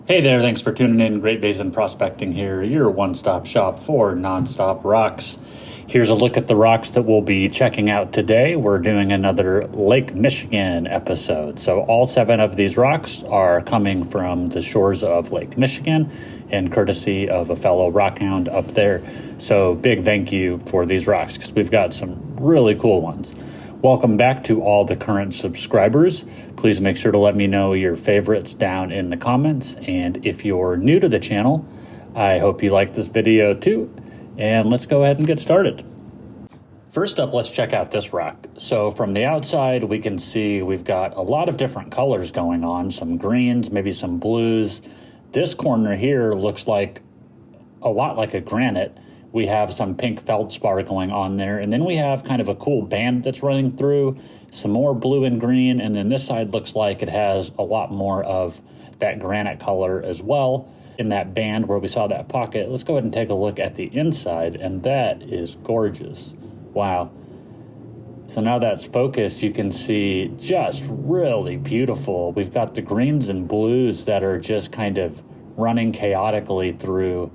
Hey there, thanks for tuning in. Great Basin Prospecting here, your one-stop shop for non-stop rocks. Here's a look at the rocks that we'll be checking out today. We're doing another Lake Michigan episode. So all 7 of these rocks are coming from the shores of Lake Michigan and courtesy of a fellow rock hound up there. So big thank you for these rocks because we've got some really cool ones. Welcome back to all the current subscribers. Please make sure to let me know your favorites down in the comments. And if you're new to the channel, I hope you like this video too. And let's go ahead and get started. First up, let's check out this rock. So from the outside, we can see we've got a lot of different colors going on. Some greens, maybe some blues. This corner here looks like a lot like a granite. We have some pink feldspar going on there, and then we have kind of a cool band that's running through, some more blue and green, and then this side looks like it has a lot more of that granite color as well in that band where we saw that pocket. Let's go ahead and take a look at the inside, and that is gorgeous. Wow. So now that's focused, you can see just really beautiful. We've got the greens and blues that are just kind of running chaotically through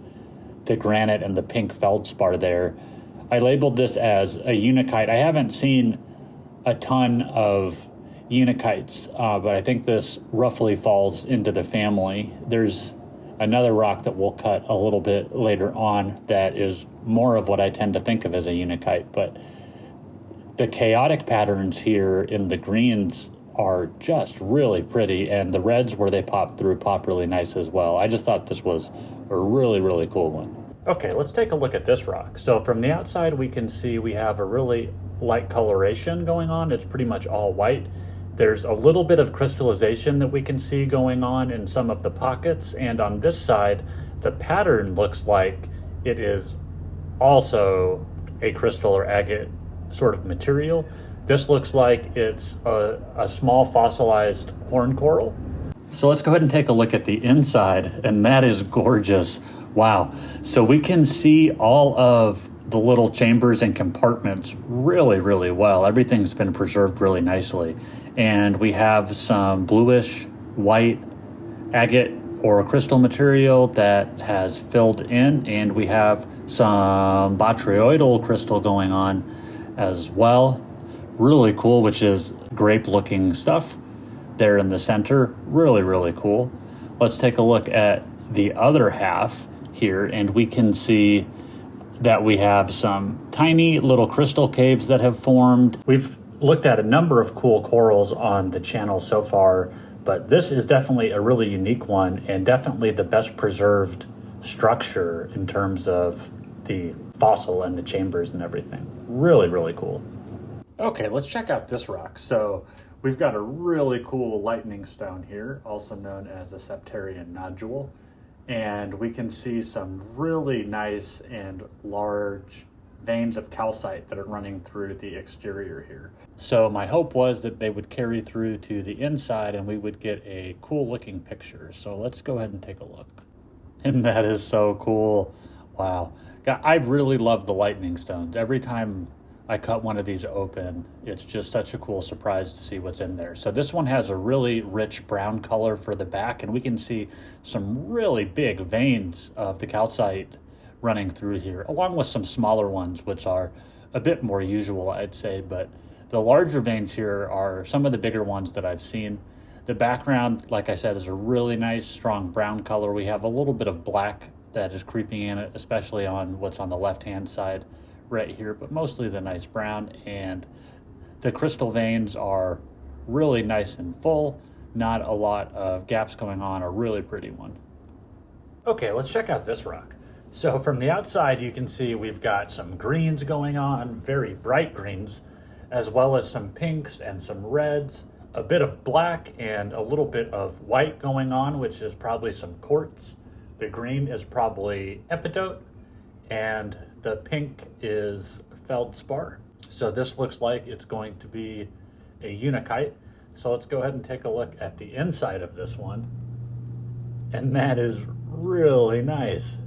the granite and the pink feldspar there. I labeled this as a Unakite. I haven't seen a ton of Unakites, but I think this roughly falls into the family. There's another rock that we'll cut a little bit later on that is more of what I tend to think of as a Unakite, but the chaotic patterns here in the greens are just really pretty, and the reds where they pop through pop really nice as well. I just thought this was a really cool one. Okay, let's take a look at this rock. So from the outside, we can see we have a really light coloration going on. It's pretty much all white. There's a little bit of crystallization that we can see going on in some of the pockets. And on this side, the pattern looks like it is also a crystal or agate sort of material. This looks like it's a small fossilized horn coral. So let's go ahead and take a look at the inside, and that is gorgeous. Wow. So we can see all of the little chambers and compartments really well. Everything's been preserved really nicely. And we have some bluish white agate or crystal material that has filled in, and we have some botryoidal crystal going on as well. Really cool, which is grape looking stuff there in the center. Really cool. Let's take a look at the other half here, and we can see that we have some tiny little crystal caves that have formed. We've looked at a number of cool corals on the channel so far, but this is definitely a really unique one and definitely the best preserved structure in terms of the fossil and the chambers and everything. Really cool. Okay, let's check out this rock. So we've got a really cool lightning stone here, also known as a Septarian Nodule. And we can see some really nice and large veins of calcite that are running through the exterior here. So my hope was that they would carry through to the inside and we would get a cool looking picture. So let's go ahead and take a look. And that is so cool. Wow. I really love the lightning stones. Every time I cut one of these open, it's just such a cool surprise to see what's in there. So this one has a really rich brown color for the back, and we can see some really big veins of the calcite running through here, along with some smaller ones, which are a bit more usual, I'd say. But the larger veins here are some of the bigger ones that I've seen. The background, like I said, is a really nice, strong brown color. We have a little bit of black that is creeping in it, especially on what's on the left-hand side right here, but mostly the nice brown, and the crystal veins are really nice and full. Not a lot of gaps going on. A really pretty one. Okay, let's check out this rock. So from the outside, you can see we've got some greens going on, very bright greens, as well as some pinks and some reds, a bit of black and a little bit of white going on, which is probably some quartz. The green is probably epidote, and the pink is feldspar. So this looks like it's going to be a Unakite. So let's go ahead and take a look at the inside of this one. And that is really nice.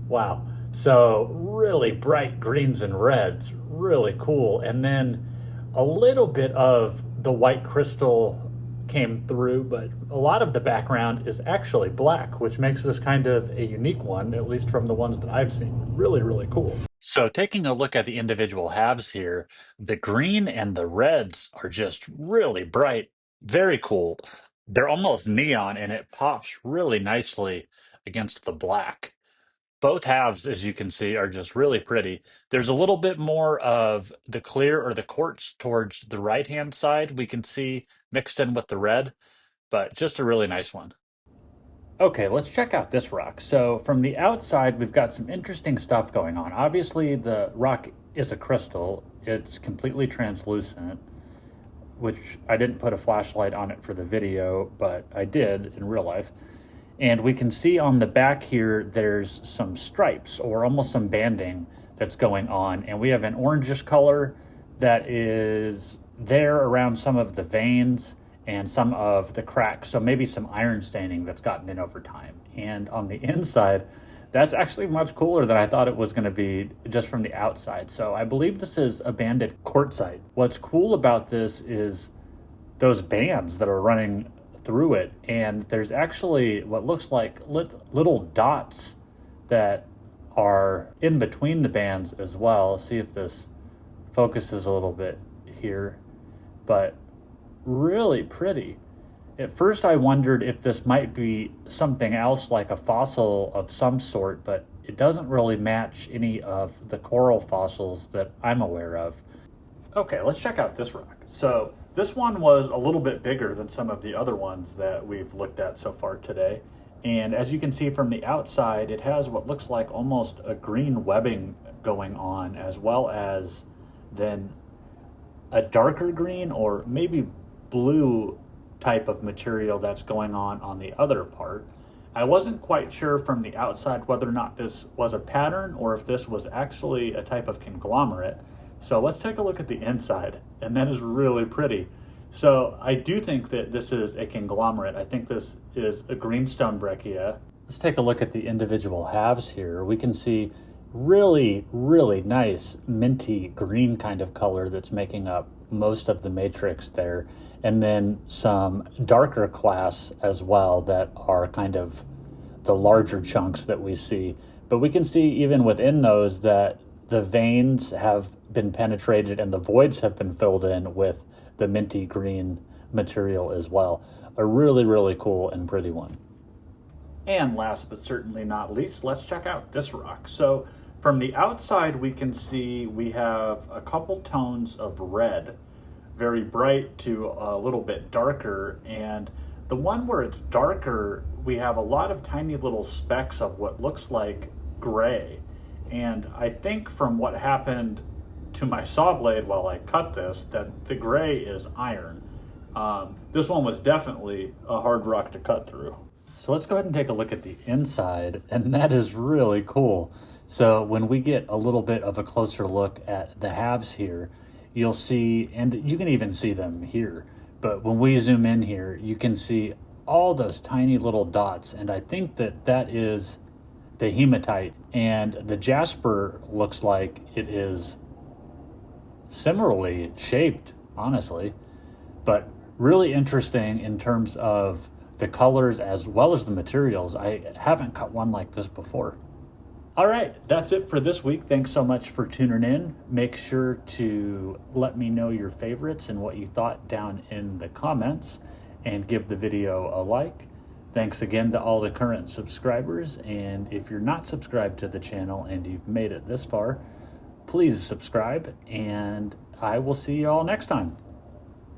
Wow. So really bright greens and reds, really cool. And then a little bit of the white crystal came through, but a lot of the background is actually black, which makes this kind of a unique one, at least from the ones that I've seen. Really, really cool. So taking a look at the individual halves here, the green and the reds are just really bright, very cool. They're almost neon and it pops really nicely against the black. Both halves, as you can see, are just really pretty. There's a little bit more of the clear or the quartz towards the right-hand side we can see mixed in with the red, but just a really nice one. Okay, let's check out this rock. So from the outside, we've got some interesting stuff going on. Obviously, the rock is a crystal. It's completely translucent, which I didn't put a flashlight on it for the video, but I did in real life. And we can see on the back here, there's some stripes or almost some banding that's going on. And we have an orangish color that is there around some of the veins and some of the cracks. So maybe some iron staining that's gotten in over time. And on the inside, that's actually much cooler than I thought it was going to be just from the outside. So I believe this is a banded quartzite. What's cool about this is those bands that are running through it, and there's actually what looks like little dots that are in between the bands as well. See if this focuses a little bit here, but really pretty. At first I wondered if this might be something else like a fossil of some sort, but it doesn't really match any of the coral fossils that I'm aware of. Okay, let's check out this rock. So this one was a little bit bigger than some of the other ones that we've looked at so far today. And as you can see from the outside, it has what looks like almost a green webbing going on, as well as then a darker green or maybe blue type of material that's going on the other part. I wasn't quite sure from the outside whether or not this was a pattern or if this was actually a type of conglomerate. So let's take a look at the inside, and that is really pretty. So I do think that this is a conglomerate. I think this is a greenstone breccia. Let's take a look at the individual halves here. We can see really, really nice minty green kind of color that's making up most of the matrix there. And then some darker class as well that are kind of the larger chunks that we see. But we can see even within those that the veins have been penetrated and the voids have been filled in with the minty green material as well. A really, really cool and pretty one. And last but certainly not least, let's check out this rock. So from the outside, we can see we have a couple tones of red, very bright to a little bit darker. And the one where it's darker, we have a lot of tiny little specks of what looks like gray. And I think from what happened to my saw blade while I cut this, that the gray is iron. This one was definitely a hard rock to cut through. So let's go ahead and take a look at the inside, and that is really cool. So when we get a little bit of a closer look at the halves here, you'll see, and you can even see them here, but when we zoom in here, you can see all those tiny little dots, and I think that that is the hematite, and the jasper looks like it is similarly shaped, honestly, but really interesting in terms of the colors as well as the materials. I haven't cut one like this before. All right, that's it for this week. Thanks so much for tuning in. Make sure to let me know your favorites and what you thought down in the comments, and give the video a like. Thanks again to all the current subscribers, and if you're not subscribed to the channel and you've made it this far, please subscribe, and I will see you all next time.